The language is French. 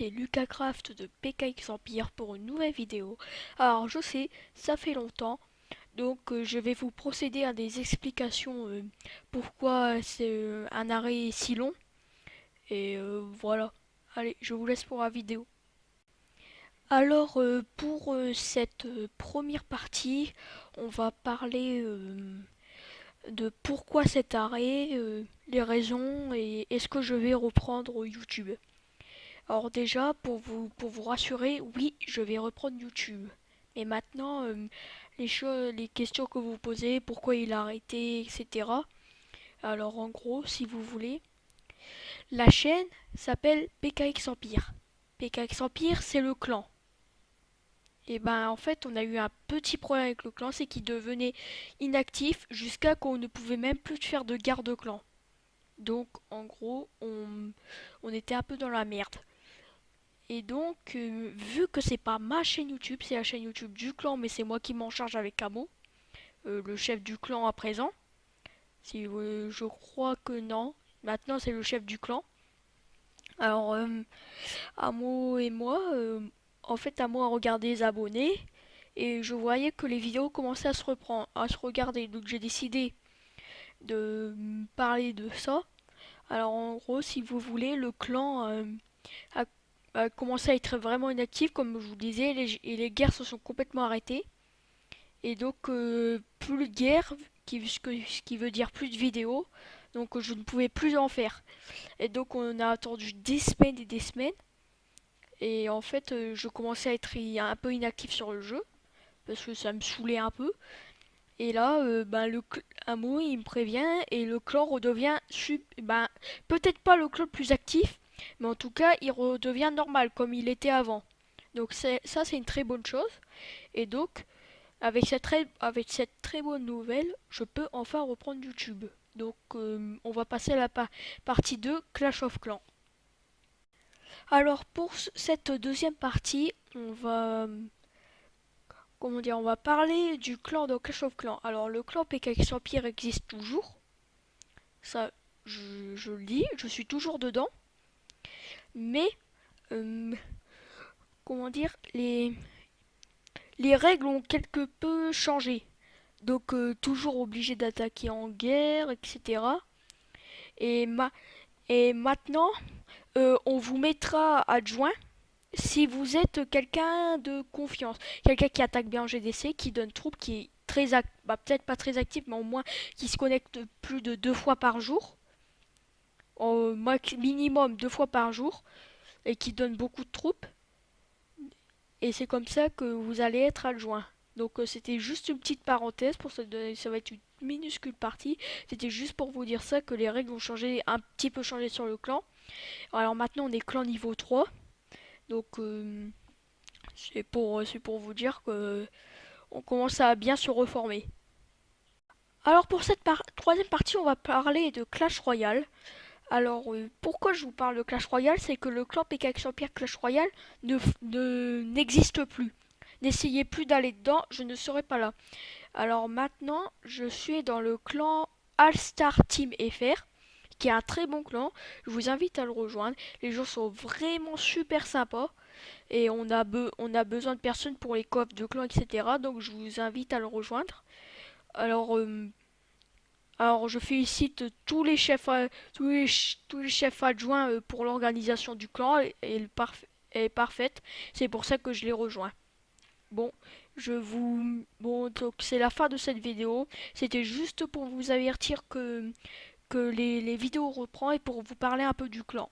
c'est LucaCraft de PKX Empire pour une nouvelle vidéo. Alors je sais, ça fait longtemps, donc je vais vous procéder à des explications pourquoi c'est un arrêt si long. Et voilà, allez, je vous laisse pour la vidéo. Alors pour cette première partie, on va parler de pourquoi cet arrêt, les raisons et est-ce que je vais reprendre YouTube. Alors déjà, pour vous rassurer, oui, je vais reprendre YouTube. Mais maintenant, les questions que vous posez, pourquoi il a arrêté, etc. Alors en gros, si vous voulez, la chaîne s'appelle PKX Empire. PKX Empire, c'est le clan. Et ben en fait, on a eu un petit problème avec le clan, c'est qu'il devenait inactif jusqu'à qu'on ne pouvait même plus faire de garde clan. Donc en gros, on était un peu dans la merde. Et donc, vu que c'est pas ma chaîne YouTube, c'est la chaîne YouTube du clan, mais c'est moi qui m'en charge avec Camo, le chef du clan à présent. Si je crois que non. Maintenant, c'est le chef du clan. Alors, Amo et moi, en fait, Amo a regardé les abonnés et je voyais que les vidéos commençaient à se reprendre, à se regarder. Donc, j'ai décidé de parler de ça. Alors, en gros, si vous voulez, le clan a commencé à être vraiment inactif, comme je vous disais, et les guerres se sont complètement arrêtées. Et donc, plus de guerres, ce qui veut dire plus de vidéos. Donc, je ne pouvais plus en faire. Et donc, on a attendu des semaines et des semaines. Et en fait, je commençais à être un peu inactif sur le jeu, parce que ça me saoulait un peu. Et là, ben, un mot, il me prévient, et le clan redevient, ben, peut-être pas le clan le plus actif, mais en tout cas, il redevient normal, comme il était avant. Donc ça, c'est une très bonne chose. Et donc, avec cette très bonne nouvelle, je peux enfin reprendre YouTube. Donc, on va passer à la partie 2, Clash of Clans. Alors, pour cette deuxième partie, comment dire, on va parler du clan de Clash of Clans. Alors, le clan PKX Empire existe toujours. Ça, je le dis, je suis toujours dedans. Mais, euh, comment dire, les règles ont quelque peu changé. Donc, toujours obligé d'attaquer en guerre, etc. Et, et maintenant, on vous mettra adjoint si vous êtes quelqu'un de confiance. Quelqu'un qui attaque bien en GDC, qui donne troupe, qui est bah, peut-être pas très actif, mais au moins qui se connecte plus de 2 fois par jour. Au minimum 2 fois par jour. Et qui donne beaucoup de troupes. Et c'est comme ça que vous allez être adjoint. Donc c'était juste une petite parenthèse pour ça va être une minuscule partie. C'était juste pour vous dire ça que les règles ont changé, un petit peu changé sur le clan. Alors maintenant on est clan niveau 3. Donc c'est pour vous dire que on commence à bien se reformer. Alors pour cette troisième partie, on va parler de Clash Royale. Alors pourquoi je vous parle de Clash Royale, c'est que le clan PKX Empire Clash Royale n'existe plus. N'essayez plus d'aller dedans, je ne serai pas là. Alors maintenant, je suis dans le clan All Star Team FR, qui est un très bon clan. Je vous invite à le rejoindre. Les gens sont vraiment super sympas. Et on a besoin de personnes pour les coffres de clan, etc. Donc je vous invite à le rejoindre. Alors, alors je félicite tous les chefs, tous les chefs adjoints pour l'organisation du clan. Elle est parfaite. C'est pour ça que je les rejoins. Bon, bon, donc c'est la fin de cette vidéo. C'était juste pour vous avertir que les vidéos reprennent et pour vous parler un peu du clan.